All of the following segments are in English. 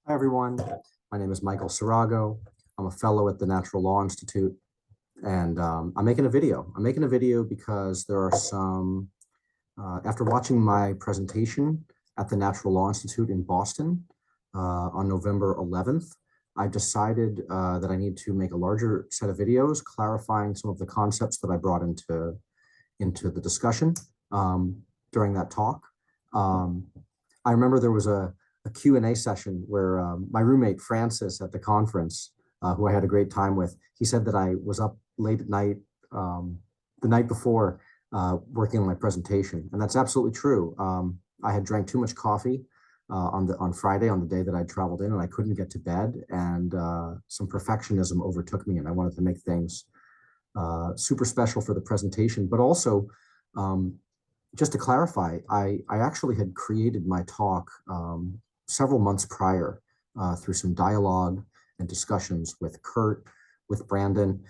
Hi, everyone. My name is Michael Sarago. I'm a fellow at the Natural Law Institute, and I'm making a video. I'm making a video because there are some, after watching my presentation at the Natural Law Institute in Boston on November 11th, I decided that I need to make a larger set of videos clarifying some of the concepts that I brought into the discussion during that talk. I remember there was a Q&A session where my roommate Francis at the conference, who I had a great time with, he said that I was up late at night the night before working on my presentation, and that's absolutely true. I had drank too much coffee on Friday, on the day that I traveled in, and I couldn't get to bed, and some perfectionism overtook me, and I wanted to make things super special for the presentation, but also just to clarify, I actually had created my talk several months prior through some dialogue and discussions with Kurt, with Brandon,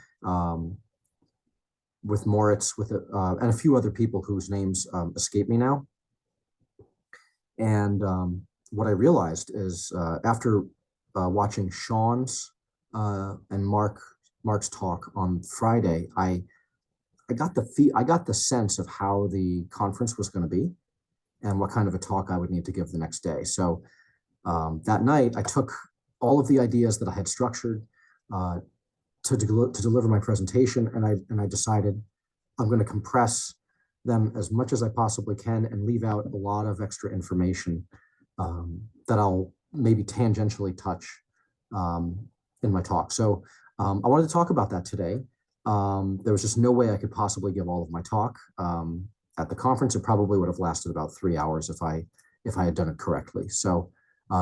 with Moritz, and a few other people whose names escape me now. And what I realized is after watching Sean's and Mark's talk on Friday, I got the sense of how the conference was going to be and what kind of a talk I would need to give the next day. So that night, I took all of the ideas that I had structured to deliver my presentation, and I decided I'm going to compress them as much as I possibly can and leave out a lot of extra information that I'll maybe tangentially touch in my talk. So I wanted to talk about that today. There was just no way I could possibly give all of my talk. At the conference, it probably would have lasted about 3 hours if I had done it correctly. So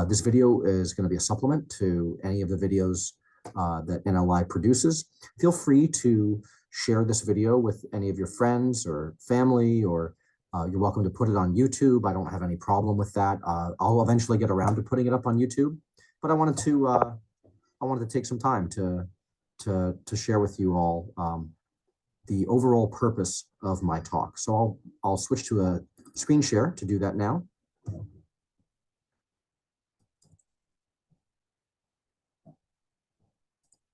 this video is going to be a supplement to any of the videos that NLI produces. Feel free to share this video with any of your friends or family, or you're welcome to put it on YouTube. I don't have any problem with that. I'll eventually get around to putting it up on YouTube, but I wanted to take some time to share with you all the overall purpose of my talk. So I'll switch to a screen share to do that now.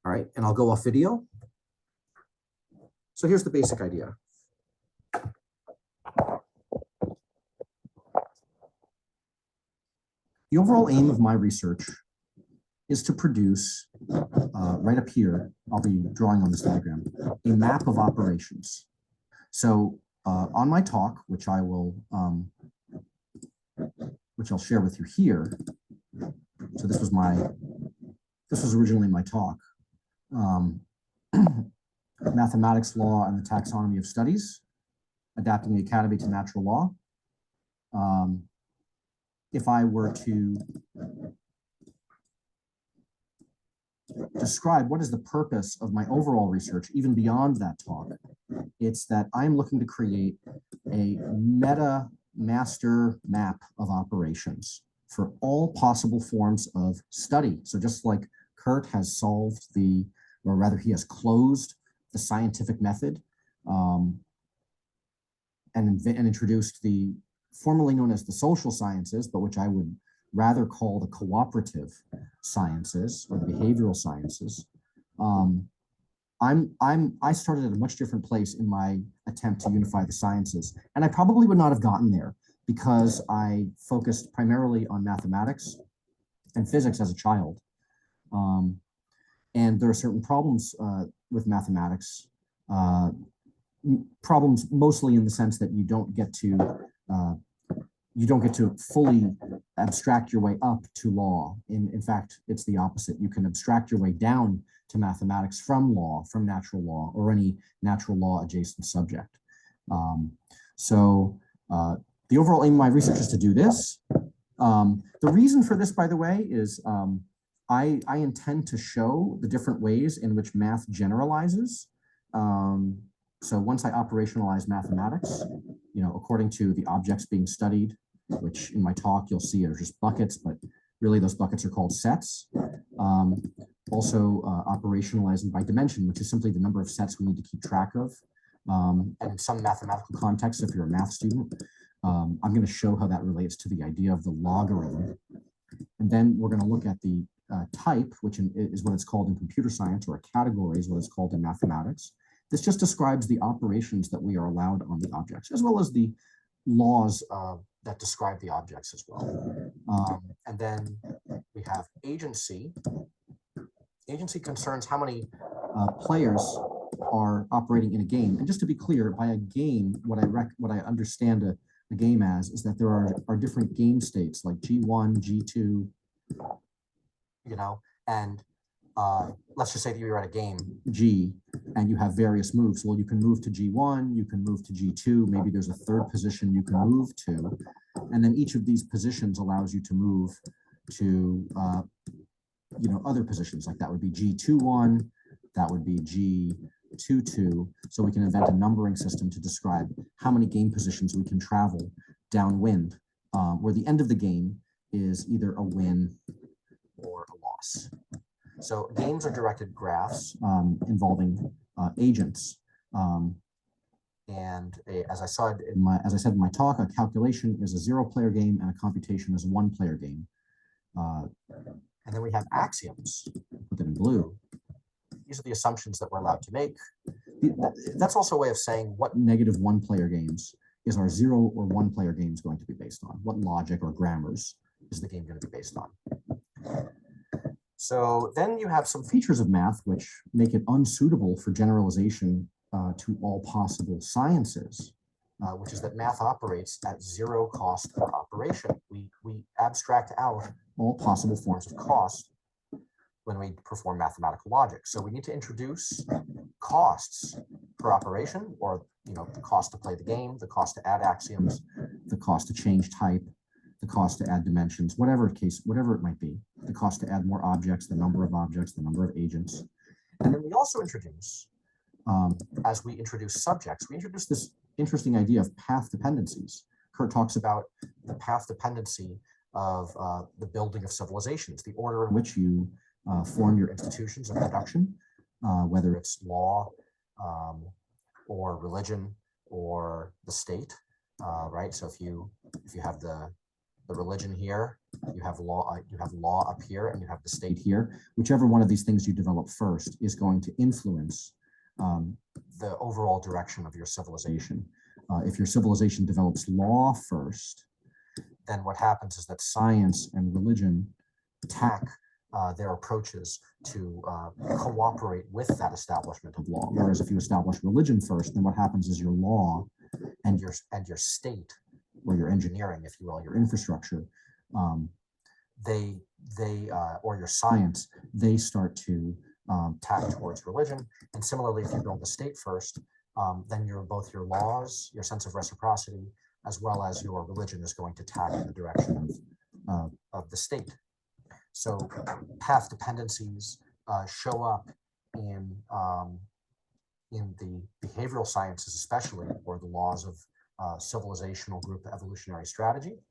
All right, and I'll go off video. So here's the basic idea. The overall aim of my research is to produce, right up here, I'll be drawing on this diagram, a map of operations. So on my talk, which I'll share with you here. So this was originally my talk. Mathematics, law, and the taxonomy of studies, adapting the academy to natural law. If I were to describe what is the purpose of my overall research, even beyond that talk, it's that I'm looking to create a meta master map of operations for all possible forms of study. So just like Kurt has solved or rather he has closed the scientific method and introduced the formerly known as the social sciences, but which I would rather call the cooperative sciences or the behavioral sciences. I started at a much different place in my attempt to unify the sciences, and I probably would not have gotten there because I focused primarily on mathematics and physics as a child. And there are certain problems with mathematics, problems mostly in the sense that you don't get to fully abstract your way up to law. In fact, it's the opposite. You can abstract your way down to mathematics from law, from natural law, or any natural law adjacent subject. The overall aim of my research is to do this. The reason for this, by the way, is I intend to show the different ways in which math generalizes. So once I operationalize mathematics, according to the objects being studied, which in my talk you'll see are just buckets, but really those buckets are called sets. Also operationalizing by dimension, which is simply the number of sets we need to keep track of. And in some mathematical contexts, if you're a math student, I'm going to show how that relates to the idea of the logarithm. And then we're going to look at the type, which is what it's called in computer science, or a category is what it's called in mathematics. This just describes the operations that we are allowed on the objects, as well as the laws that describe the objects as well. And then we have agency. Agency concerns how many players are operating in a game. And just to be clear, by a game, what I understand a game as is that there are different game states like G1, G2, you know, and let's just say that you're at a game G and you have various moves. Well, you can move to G1, you can move to G2, maybe there's a third position you can move to. And then each of these positions allows you to move to, other positions, like that would be G21, that would be G22. So we can invent a numbering system to describe how many game positions we can travel downwind, where the end of the game is either a win or a loss. So games are directed graphs involving agents. As I said in my talk, a calculation is a 0-player game and a computation is a 1-player game. And then we have axioms, put them in blue. These are the assumptions that we're allowed to make. That's also a way of saying what negative 1-player games is our 0 or 1-player games going to be based on? What logic or grammars is the game going to be based on? So then you have some features of math which make it unsuitable for generalization to all possible sciences, which is that math operates at 0 cost per operation. We abstract out all possible forms of cost when we perform mathematical logic. So we need to introduce costs per operation, or the cost to play the game, the cost to add axioms, the cost to change type, the cost to add dimensions, whatever it might be, the cost to add more objects, the number of agents. And then we also introduce, as we introduce subjects, we introduce this interesting idea of path dependencies. Kurt talks about the path dependency of the building of civilizations, the order in which you form your institutions of production, whether it's law or religion or the state, right? So if you have the religion here, you have law up here, and you have the state here. Whichever one of these things you develop first is going to influence the overall direction of your civilization. If your civilization develops law first, then what happens is that science and religion attack their approaches to cooperate with that establishment of law. Whereas if you establish religion first, then what happens is your law and your state, or your engineering, if you will, your infrastructure, or your science, they start to tack towards religion. And similarly, if you build the state first, then both your laws, your sense of reciprocity, as well as your religion is going to tack in the direction of the state. So path dependencies show up in the behavioral sciences, especially, or the laws of civilizational group evolutionary strategy,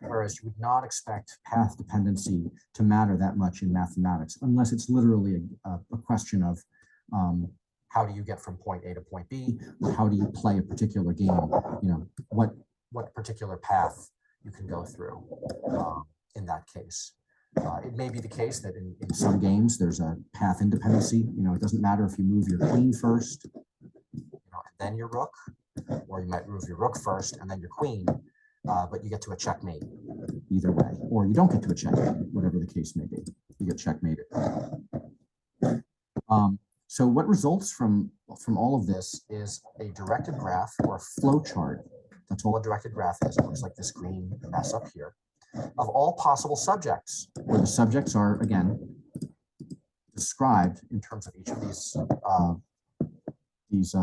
whereas you would not expect path dependency to matter that much in mathematics, unless it's literally a question of how do you get from point A to point B, or how do you play a particular game, what particular path you can go through in that case. It may be the case that in some games there's a path independency. It doesn't matter if you move your queen first, and then your rook, or you might move your rook first and then your queen, but you get to a checkmate either way, or you don't get to a checkmate, whatever the case may be. You get checkmated. So what results from all of this is a directed graph, or a flow chart. That's all a directed graph is. It looks like this green mess up here, of all possible subjects, where the subjects are, again, described in terms of each of these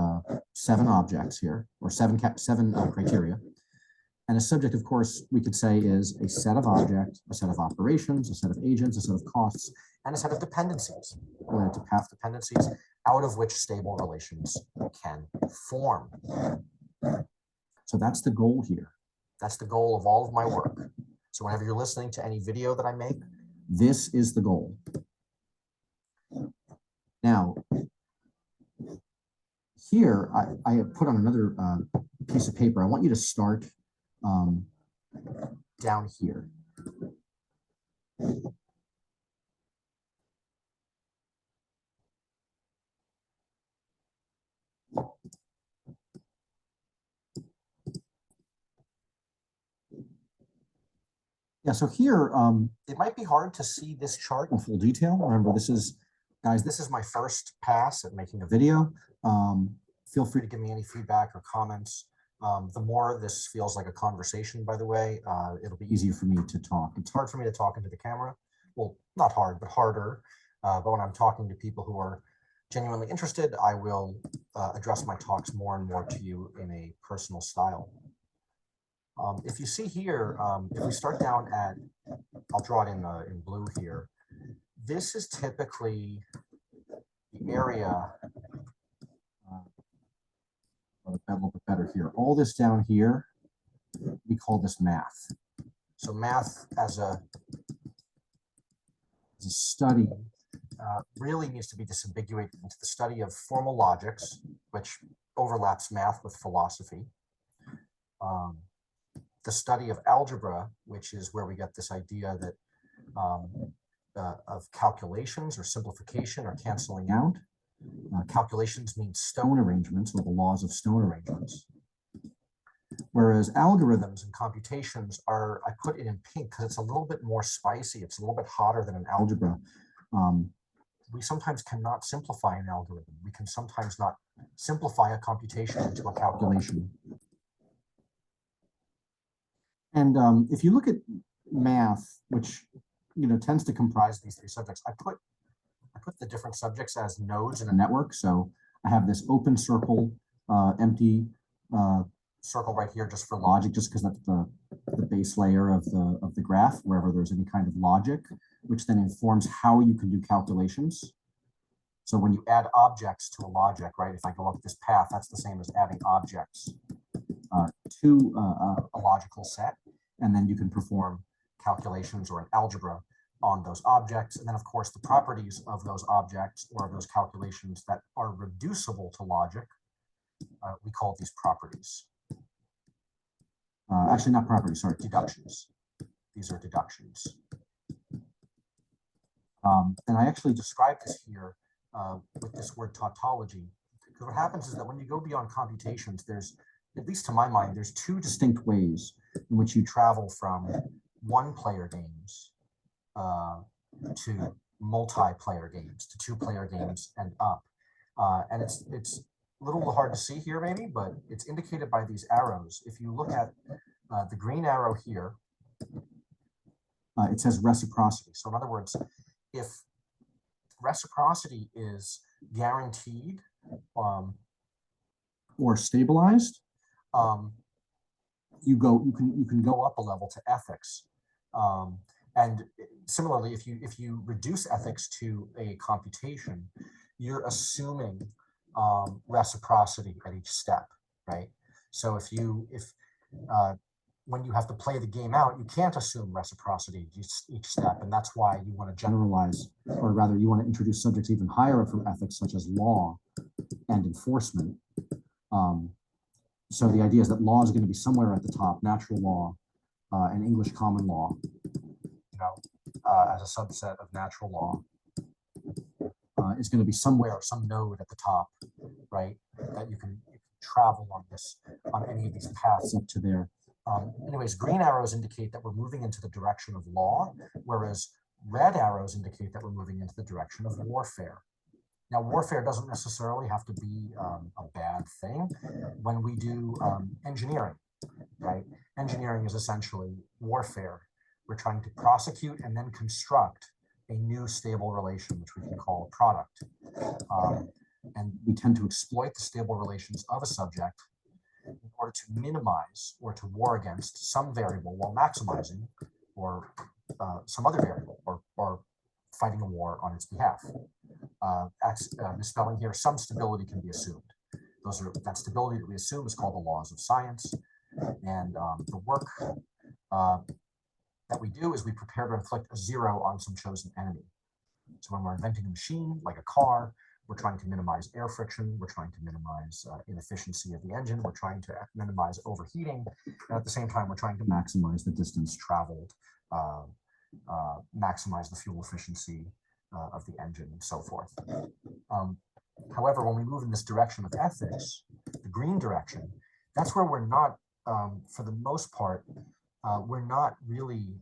7 objects here, or seven criteria. And a subject, of course, we could say is a set of objects, a set of operations, a set of agents, a set of costs, and a set of dependencies related to path dependencies, out of which stable relations can form. So that's the goal here. That's the goal of all of my work. So whenever you're listening to any video that I make, this is the goal. Now, here, I have put on another piece of paper. I want you to start down here. Yeah, so here, it might be hard to see this chart in full detail. Remember, guys, this is my first pass at making a video. Feel free to give me any feedback or comments. The more this feels like a conversation, by the way, it'll be easier for me to talk. It's hard for me to talk into the camera. Well, not hard, but harder. But when I'm talking to people who are genuinely interested, I will address my talks more and more to you in a personal style. If you see here, if we start down at, I'll draw it in blue here. This is typically the area, a little bit better here. All this down here, we call this math. So math as a study really needs to be disambiguated into the study of formal logics, which overlaps math with philosophy. The study of algebra, which is where we get this idea that of calculations or simplification or canceling out. Calculations mean stone arrangements or the laws of stone arrangements. Whereas algorithms and computations are, I put it in pink because it's a little bit more spicy. It's a little bit hotter than an algebra. We sometimes cannot simplify an algorithm. We can sometimes not simplify a computation into a calculation. And if you look at math, which tends to comprise these three subjects, I put the different subjects as nodes in a network. So I have this open circle, empty circle right here just for logic, just because that's the base layer of the graph, wherever there's any kind of logic, which then informs how you can do calculations. So when you add objects to a logic, right? If I go up this path, that's the same as adding objects to a logical set, and then you can perform calculations or an algebra on those objects. And then, of course, the properties of those objects or those calculations that are reducible to logic, we call these properties. Actually, not properties, sorry, deductions. These are deductions. And I actually describe this here with this word tautology. Because what happens is that when you go beyond computations, there's, at least to my mind, there's two distinct ways in which you travel from one-player games to multiplayer games, to two-player games and up. And it's a little hard to see here maybe, but it's indicated by these arrows. If you look at the green arrow here, it says reciprocity. So in other words, if reciprocity is guaranteed or stabilized, you can go up a level to ethics. And similarly, if you reduce ethics to a computation, you're assuming reciprocity at each step, right? So if when you have to play the game out, you can't assume reciprocity each step, and that's why you want to generalize, or rather, you want to introduce subjects even higher up from ethics, such as law and enforcement. So the idea is that law is going to be somewhere at the top, natural law and English common law, as a subset of natural law, is going to be somewhere, some node at the top, right? That you can travel on any of these paths up to there. Anyways, green arrows indicate that we're moving into the direction of law, whereas red arrows indicate that we're moving into the direction of warfare. Now, warfare doesn't necessarily have to be a bad thing. When we do engineering, right? Engineering is essentially warfare. We're trying to prosecute and then construct a new stable relation, which we can call a product. And we tend to exploit the stable relations of a subject in order to minimize or to war against some variable while maximizing or some other variable or fighting a war on its behalf. Misspelling here, some stability can be assumed. That stability that we assume is called the laws of science. And the work that we do is we prepare to inflict a zero on some chosen enemy. So when we're inventing a machine, like a car, we're trying to minimize air friction, we're trying to minimize inefficiency of the engine, we're trying to minimize overheating, and at the same time, we're trying to maximize the distance traveled maximize the fuel efficiency of the engine and so forth. However, when we move in this direction of ethics, the green direction, that's where we're not, for the most part, we're not really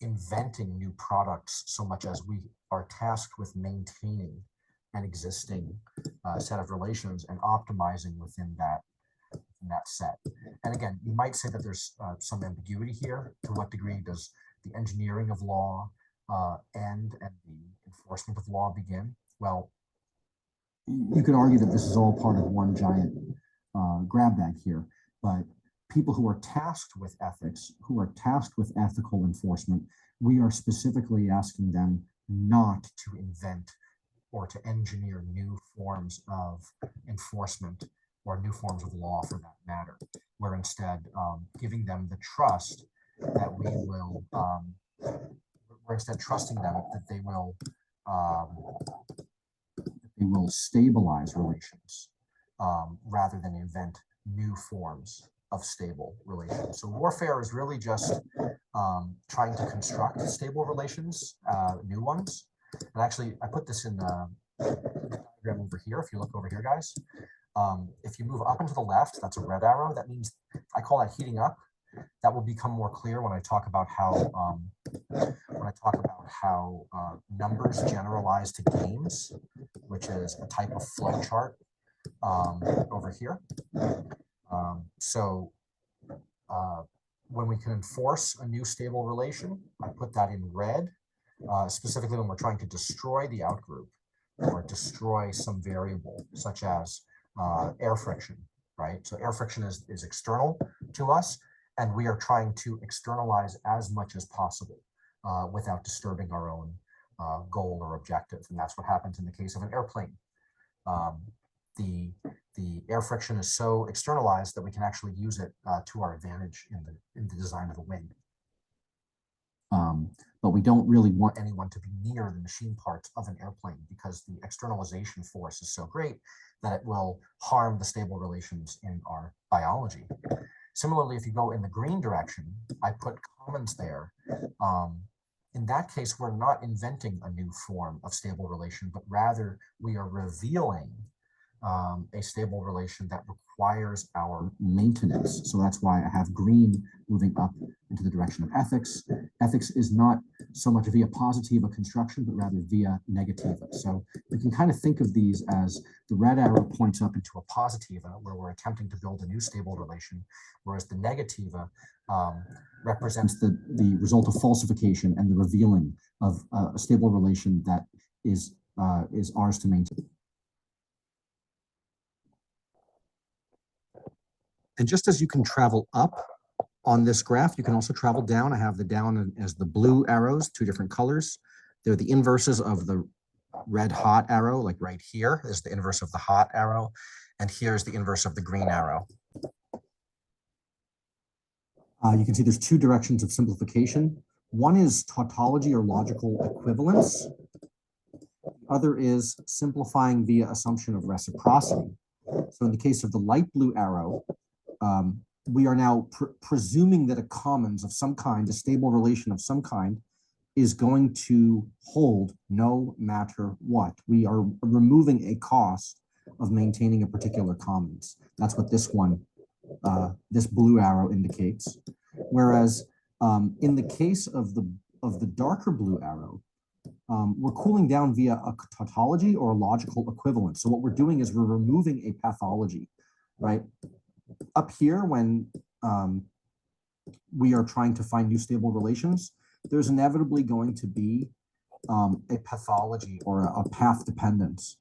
inventing new products so much as we are tasked with maintaining an existing set of relations and optimizing within that set. And again, you might say that there's some ambiguity here. To what degree does the engineering of law end and the enforcement of law begin? Well, you could argue that this is all part of one giant grab bag here, but people who are tasked with ethics, who are tasked with ethical enforcement, we are specifically asking them not to invent or to engineer new forms of enforcement or new forms of law for that matter. We're instead giving them the trust that we will, we're instead trusting them that they will stabilize relations rather than invent new forms of stable relations. So warfare is really just trying to construct stable relations, new ones. And actually, I put this in the diagram over here. If you look over here, guys, if you move up and to the left, that's a red arrow. That means I call that heating up. That will become more clear when I talk about how numbers generalize to gains, which is a type of flow chart over here. When we can enforce a new stable relation, I put that in red, specifically when we're trying to destroy the outgroup or destroy some variable such as air friction, right? So air friction is external to us, and we are trying to externalize as much as possible without disturbing our own goal or objective. And that's what happens in the case of an airplane. The air friction is so externalized that we can actually use it to our advantage in the design of a wing. But we don't really want anyone to be near the machine parts of an airplane because the externalization force is so great that it will harm the stable relations in our biology. Similarly, if you go in the green direction, I put commons there. In that case, we're not inventing a new form of stable relation, but rather we are revealing a stable relation that requires our maintenance. So that's why I have green moving up into the direction of ethics. Ethics is not so much via positiva construction, but rather via negativa. So you can kind of think of these as the red arrow points up into a positiva, where we're attempting to build a new stable relation, whereas the negativa represents the result of falsification and the revealing of a stable relation that is ours to maintain. And just as you can travel up on this graph, you can also travel down. I have the down as the blue arrows, two different colors. They're the inverses of the red hot arrow, like right here is the inverse of the hot arrow. And here's the inverse of the green arrow. You can see there's two directions of simplification. One is tautology or logical equivalence. The other is simplifying via assumption of reciprocity. So in the case of the light blue arrow, we are now presuming that a commons of some kind, a stable relation of some kind, is going to hold no matter what. We are removing a cost of maintaining a particular commons. That's what this one, this blue arrow indicates. Whereas in the case of the darker blue arrow, we're cooling down via a tautology or a logical equivalence. So what we're doing is we're removing a pathology, right? Up here, when we are trying to find new stable relations, there's inevitably going to be a pathology or a path dependence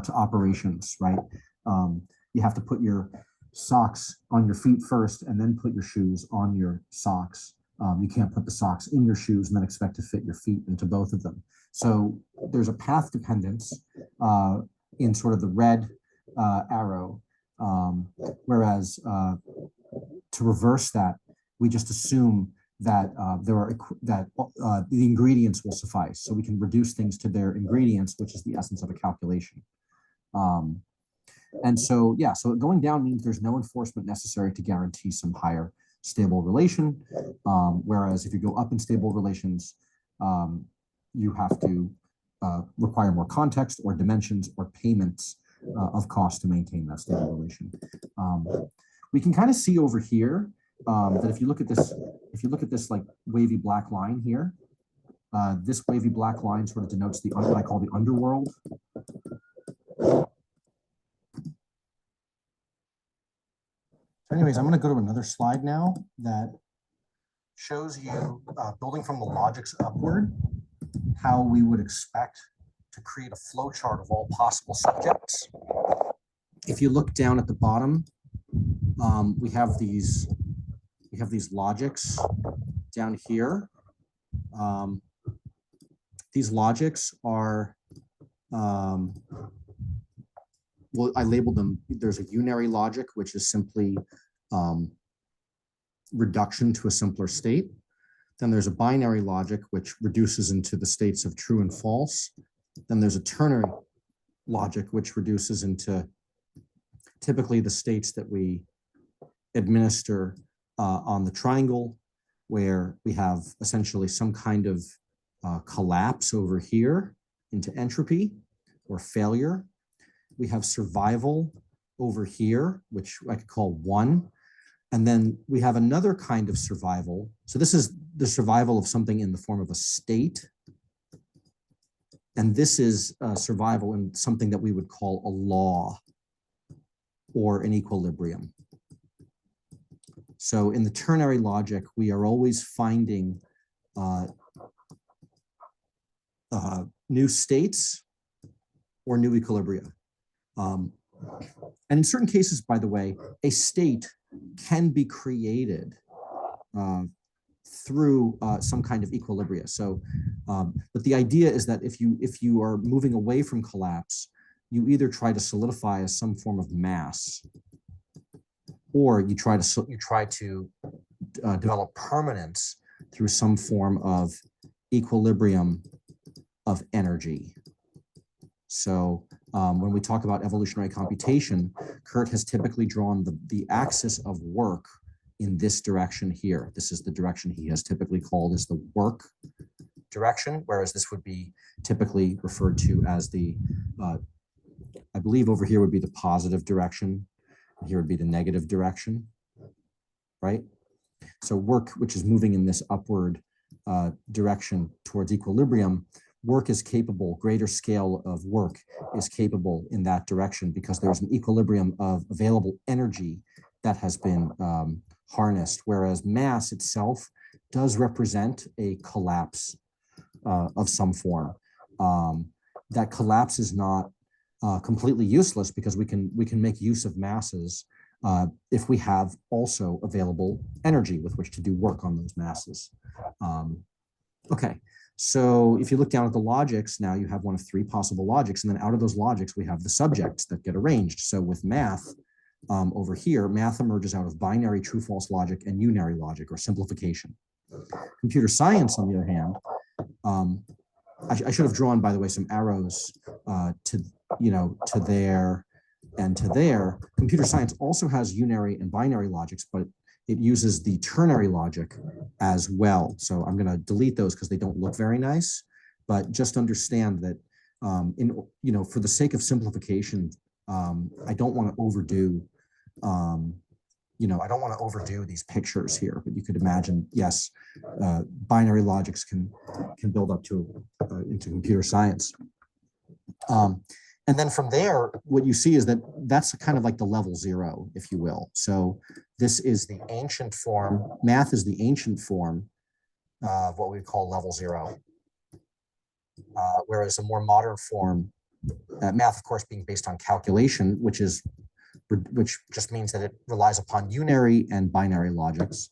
to operations, right? You have to put your socks on your feet first and then put your shoes on your socks. You can't put the socks in your shoes and then expect to fit your feet into both of them. So there's a path dependence in sort of the red arrow, whereas to reverse that, we just assume that the ingredients will suffice. So we can reduce things to their ingredients, which is the essence of a calculation. And so, yeah, so going down means there's no enforcement necessary to guarantee some higher stable relation. Whereas if you go up in stable relations, you have to require more context or dimensions or payments of cost to maintain that stable relation. We can kind of see over here that if you look at this like wavy black line here, this wavy black line sort of denotes the what I call the underworld. So anyways, I'm going to go to another slide now that shows you, building from the logics upward, how we would expect to create a flow chart of all possible subjects. If you look down at the bottom, we have these logics down here. These logics are, well, I labeled them. There's a unary logic, which is simply reduction to a simpler state. Then there's a binary logic, which reduces into the states of true and false. Then there's a ternary logic, which reduces into typically the states that we administer on the triangle, where we have essentially some kind of collapse over here into entropy or failure. We have survival over here, which I could call 1. And then we have another kind of survival. So this is the survival of something in the form of a state. And this is survival in something that we would call a law or an equilibrium. So in the ternary logic, we are always finding new states or new equilibria. And in certain cases, by the way, a state can be created through some kind of equilibria. So, but the idea is that if you are moving away from collapse, you either try to solidify as some form of mass, or you try to develop permanence through some form of equilibrium of energy. So when we talk about evolutionary computation, Kurt has typically drawn the axis of work in this direction here. This is the direction he has typically called as the work direction, whereas this would be typically referred to as the, I believe over here would be the positive direction, and here would be the negative direction, right? So work, which is moving in this upward direction towards equilibrium, work is capable, greater scale of work is capable in that direction because there's an equilibrium of available energy that has been harnessed, whereas mass itself does represent a collapse of some form. That collapse is not completely useless because we can make use of masses if we have also available energy with which to do work on those masses. Okay. So if you look down at the logics, now you have one of 3 possible logics, and then out of those logics, we have the subjects that get arranged. So with math, over here, math emerges out of binary true-false logic and unary logic, or simplification. Computer science, on the other hand, I should have drawn, by the way, some arrows to there and to there. Computer science also has unary and binary logics, but it uses the ternary logic as well. So I'm going to delete those because they don't look very nice, but just understand that for the sake of simplification, I don't want to overdo, I don't want to overdo these pictures here, but you could imagine, yes, binary logics can build up to into computer science. And then from there, what you see is that that's kind of like the level 0, if you will. So this is the ancient form. Math is the ancient form of what we call level 0. Whereas a more modern form, math, of course, being based on calculation, which just means that it relies upon unary and binary logics,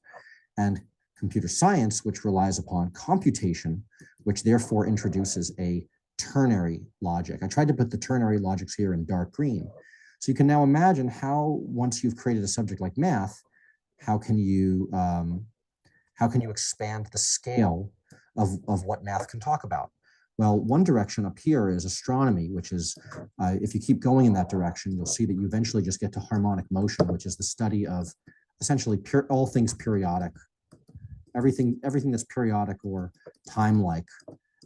and computer science, which relies upon computation, which therefore introduces a ternary logic. I tried to put the ternary logics here in dark green. So you can now imagine how, once you've created a subject like math, how can you expand the scale of what math can talk about? Well, one direction up here is astronomy, which is, if you keep going in that direction, you'll see that you eventually just get to harmonic motion, which is the study of essentially all things periodic, everything that's periodic or time-like.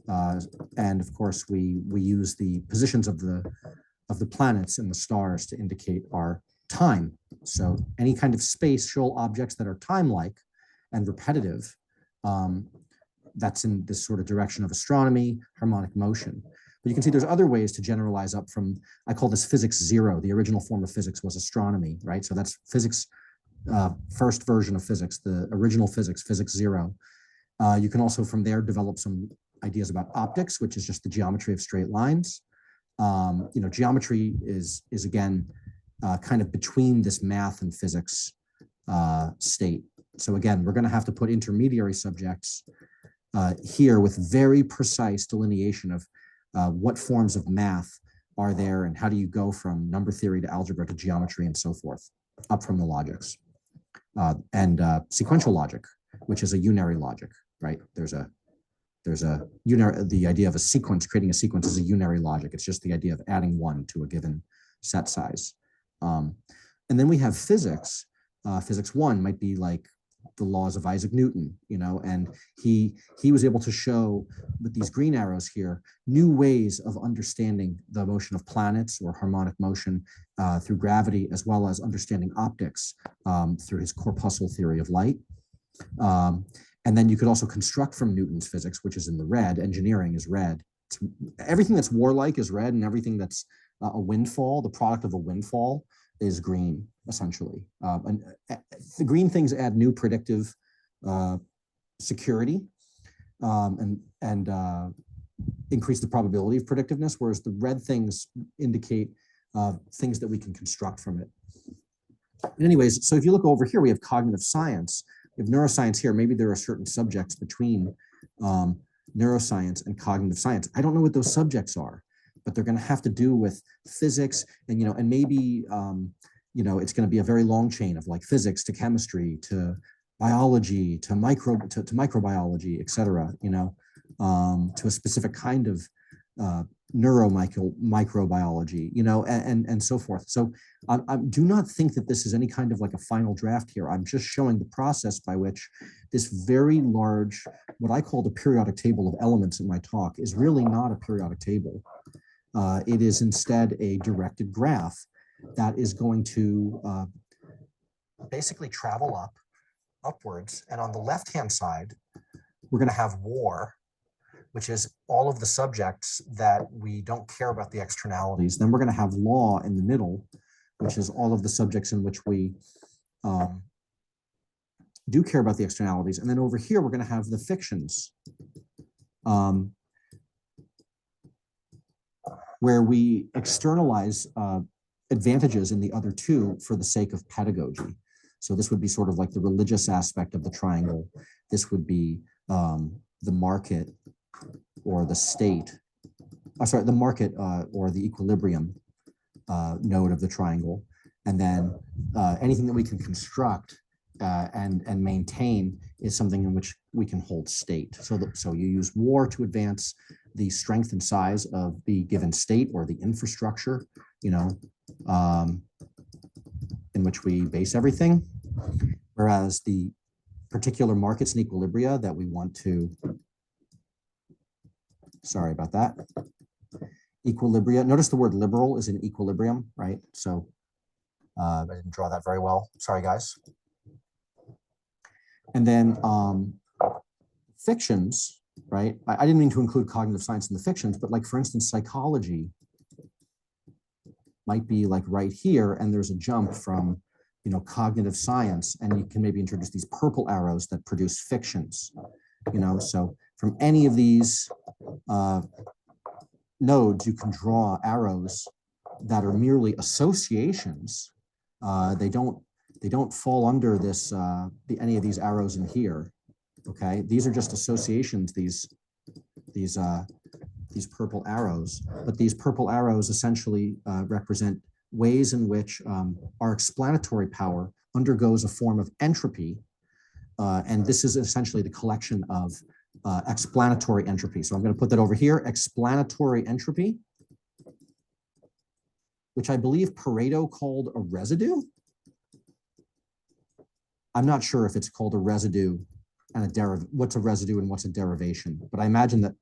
And of course, we use the positions of the planets and the stars to indicate our time. So any kind of spatial objects that are time-like and repetitive, that's in this sort of direction of astronomy, harmonic motion. But you can see there's other ways to generalize up from, I call this physics zero. The original form of physics was astronomy, right? So that's physics, first version of physics, the original physics, physics zero. You can also from there develop some ideas about optics, which is just the geometry of straight lines. Geometry is again, kind of between this math and physics state. So again, we're gonna have to put intermediary subjects here with very precise delineation of what forms of math are there and how do you go from number theory to algebra to geometry and so forth, up from the logics. And sequential logic, which is a unary logic, right? There's a the idea of a sequence, creating a sequence is a unary logic. It's just the idea of adding one to a given set size. And then we have physics. Physics one might be like the laws of Isaac Newton, and he was able to show with these green arrows here, new ways of understanding the motion of planets or harmonic motion through gravity, as well as understanding optics through his corpuscle theory of light. And then you could also construct from Newton's physics, which is in the red. Engineering is red. Everything that's warlike is red, and everything that's a windfall, the product of a windfall, is green, essentially. And the green things add new predictive security and increase the probability of predictiveness, whereas the red things indicate things that we can construct from it. Anyways, so if you look over here, we have cognitive science. We have neuroscience here. Maybe there are certain subjects between neuroscience and cognitive science. I don't know what those subjects are, but they're going to have to do with physics and, and maybe, it's going to be a very long chain of like physics to chemistry to biology to microbiology, et cetera, to a specific kind of microbiology, and so forth. So I do not think that this is any kind of like a final draft here. I'm just showing the process by which this very large, what I call the periodic table of elements in my talk, is really not a periodic table. It is instead a directed graph that is going to basically travel upwards. And on the left-hand side, we're going to have war, which is all of the subjects that we don't care about the externalities. Then we're going to have law in the middle, which is all of the subjects in which we do care about the externalities. And then over here, we're going to have the fictions, where we externalize advantages in the other two for the sake of pedagogy. So this would be sort of like the religious aspect of the triangle. This would be the market or the state, the market or the equilibrium node of the triangle. And then anything that we can construct and maintain is something in which we can hold state. So you use war to advance the strength and size of the given state or the infrastructure, in which we base everything. Whereas the particular markets and equilibria that we want to, sorry about that, equilibria, notice the word liberal is in equilibrium, right? So I didn't draw that very well. Sorry, guys. And then fictions, right? I didn't mean to include cognitive science in the fictions, but like, for instance, psychology might be like right here, and there's a jump from, cognitive science, and you can maybe introduce these purple arrows that produce fictions, so from any of these nodes, you can draw arrows that are merely associations. They don't fall under this, any of these arrows in here. Okay, these are just associations, these purple arrows, but these purple arrows essentially represent ways in which our explanatory power undergoes a form of entropy. And this is essentially the collection of explanatory entropy. So I'm going to put that over here, explanatory entropy, which I believe Pareto called a residue. I'm not sure if it's called a residue and what's a residue and what's a derivation, but I imagine that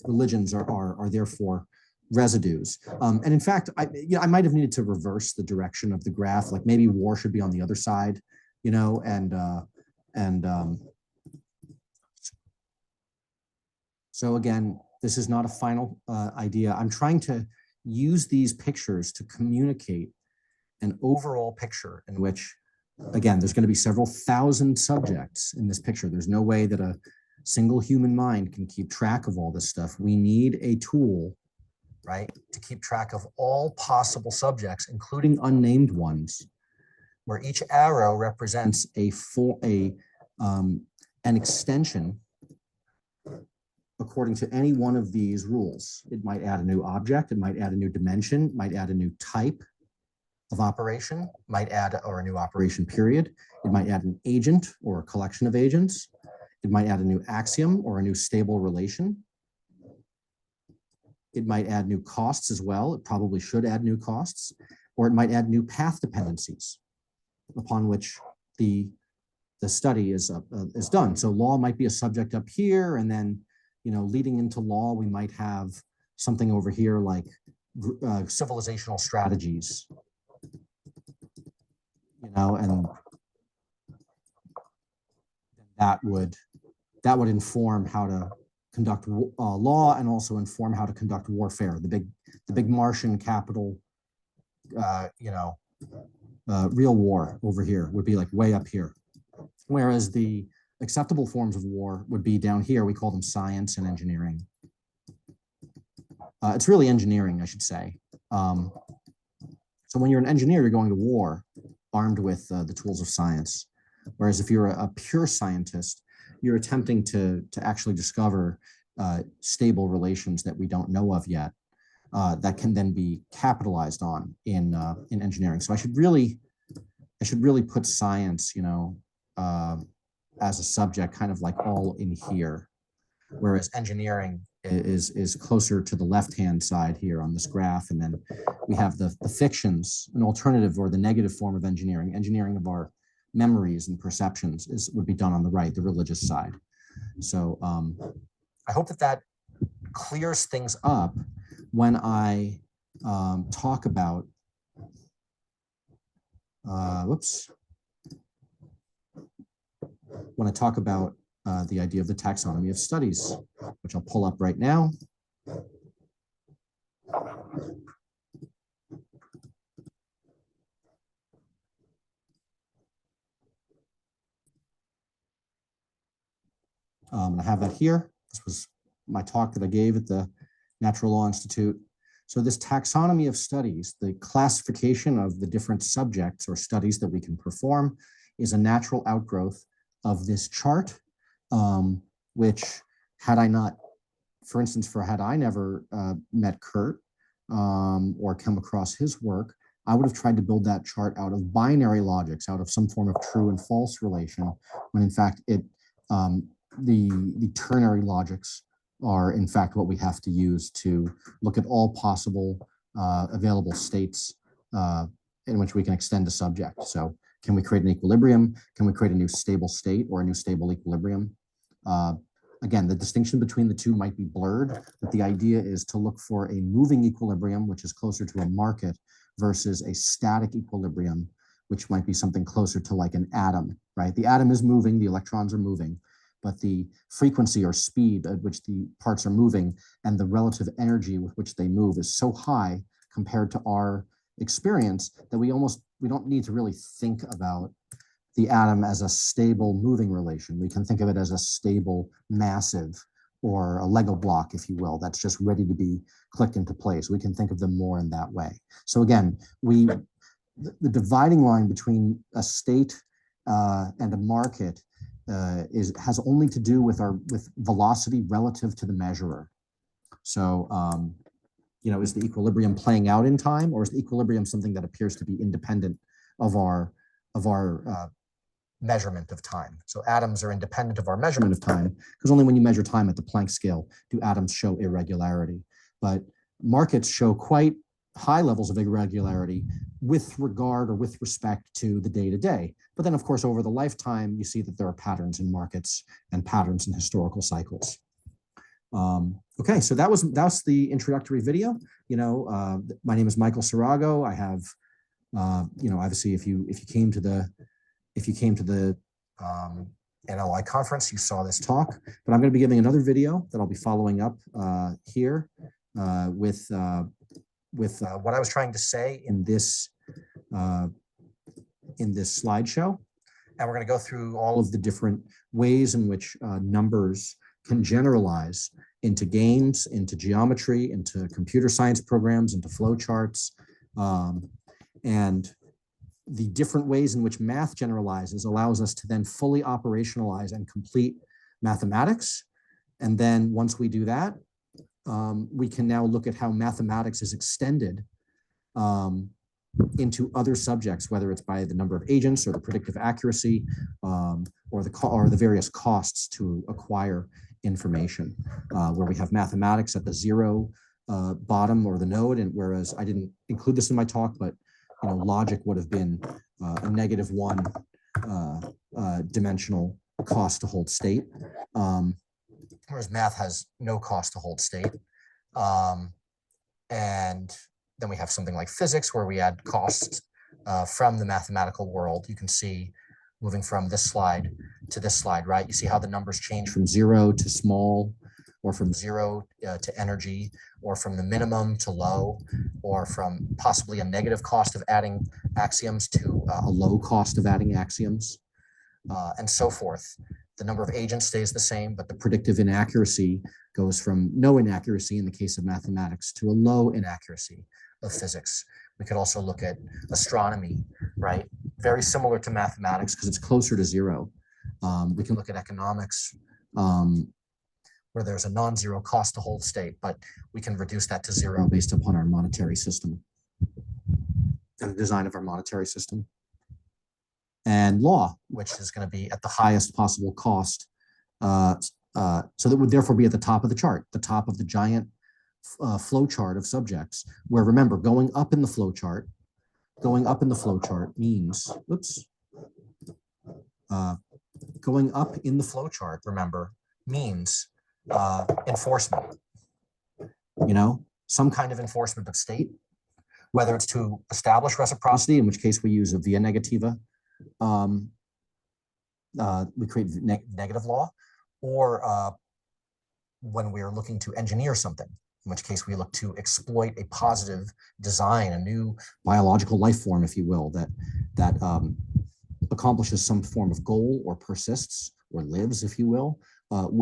religions are therefore residues. And in fact, I might have needed to reverse the direction of the graph. Like maybe war should be on the other side, and so again, this is not a final idea. I'm trying to use these pictures to communicate an overall picture in which, again, there's going to be several thousand subjects in this picture. There's no way that a single human mind can keep track of all this stuff. We need a tool, right, to keep track of all possible subjects, including unnamed ones, where each arrow represents an extension according to any one of these rules. It might add a new object, it might add a new dimension, might add a new type of operation, might add or a new operation period. It might add an agent or a collection of agents. It might add a new axiom or a new stable relation. It might add new costs as well. It probably should add new costs, or it might add new path dependencies upon which the study is done. So law might be a subject up here, and then leading into law, we might have something over here like civilizational strategies, and that would inform how to conduct law and also inform how to conduct warfare. The big Martian capital, real war over here would be like way up here, whereas the acceptable forms of war would be down here. We call them science and engineering. It's really engineering, I should say. So when you're an engineer, you're going to war armed with the tools of science. Whereas if you're a pure scientist, you're attempting to actually discover stable relations that we don't know of yet, that can then be capitalized on in engineering. So I should really put science, as a subject, kind of like all in here, whereas engineering is closer to the left-hand side here on this graph. And then we have the fictions, an alternative or the negative form of engineering. Engineering of our memories and perceptions would be done on the right, the religious side. So I hope that clears things up when I talk about, when I talk about the idea of the taxonomy of studies, which I'll pull up right now. I have that here. This was my talk that I gave at the Natural Law Institute. So this taxonomy of studies, the classification of the different subjects or studies that we can perform, is a natural outgrowth of this chart, which had I not, for instance, had I never met Kurt or come across his work, I would have tried to build that chart out of binary logics, out of some form of true and false relation, when in fact the ternary logics are in fact what we have to use to look at all possible available states in which we can extend a subject. So can we create an equilibrium? Can we create a new stable state or a new stable equilibrium? Again, the distinction between the two might be blurred, but the idea is to look for a moving equilibrium, which is closer to a market, versus a static equilibrium, which might be something closer to like an atom, right? The atom is moving, the electrons are moving, but the frequency or speed at which the parts are moving and the relative energy with which they move is so high compared to our experience that we don't need to really think about the atom as a stable moving relation. We can think of it as a stable massive, or a Lego block, if you will, that's just ready to be clicked into place. We can think of them more in that way. So again, the dividing line between a state and a market has only to do with velocity relative to the measurer. So is the equilibrium playing out in time, or is the equilibrium something that appears to be independent of our measurement of time? So atoms are independent of our measurement of time, because only when you measure time at the Planck scale do atoms show irregularity. But markets show quite high levels of irregularity with regard or with respect to the day-to-day. But then, of course, over the lifetime, you see that there are patterns in markets and patterns in historical cycles. Okay, so that's the introductory video. My name is Michael Sarago. I have, obviously, if you came to the NLI conference, you saw this talk. But I'm going to be giving another video that I'll be following up here with what I was trying to say in this slideshow. And we're going to go through all of the different ways in which numbers can generalize into games, into geometry, into computer science programs, into flowcharts, and the different ways in which math generalizes allows us to then fully operationalize and complete mathematics. And then once we do that, we can now look at how mathematics is extended into other subjects, whether it's by the number of agents or the predictive accuracy or the various costs to acquire information, where we have mathematics at the zero bottom or the node, and whereas I didn't include this in my talk, but logic would have been a -1 dimensional cost to hold state, whereas math has no cost to hold state. And then we have something like physics, where we add costs from the mathematical world. You can see moving from this slide to this slide, right? You see how the numbers change from 0 to small, or from 0 to energy, or from the minimum to low, or from possibly a negative cost of adding axioms to a low cost of adding axioms, and so forth. The number of agents stays the same, but the predictive inaccuracy goes from no inaccuracy in the case of mathematics to a low inaccuracy of physics. We could also look at astronomy, right? Very similar to mathematics because it's closer to 0. We can look at economics, where there's a non-zero cost to hold state, but we can reduce that to 0 based upon our monetary system and the design of our monetary system. And law, which is going to be at the highest possible cost. So that would therefore be at the top of the chart, the top of the giant flow chart of subjects, where remember, going up in the flow chart means, going up in the flow chart, remember, means enforcement, some kind of enforcement of state, whether it's to establish reciprocity, in which case we use a via negativa, we create negative law, or when we are looking to engineer something, in which case we look to exploit a positive design, a new biological life form, if you will, that accomplishes some form of goal or persists or lives, if you will,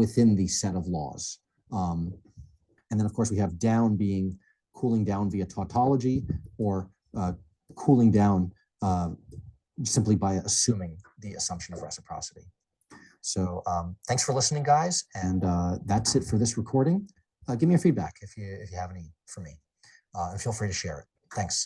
within the set of laws. And then, of course, we have down being cooling down via tautology, or cooling down simply by assuming the assumption of reciprocity. So thanks for listening, guys. And that's it for this recording. Give me your feedback if you have any for me. And feel free to share it. Thanks.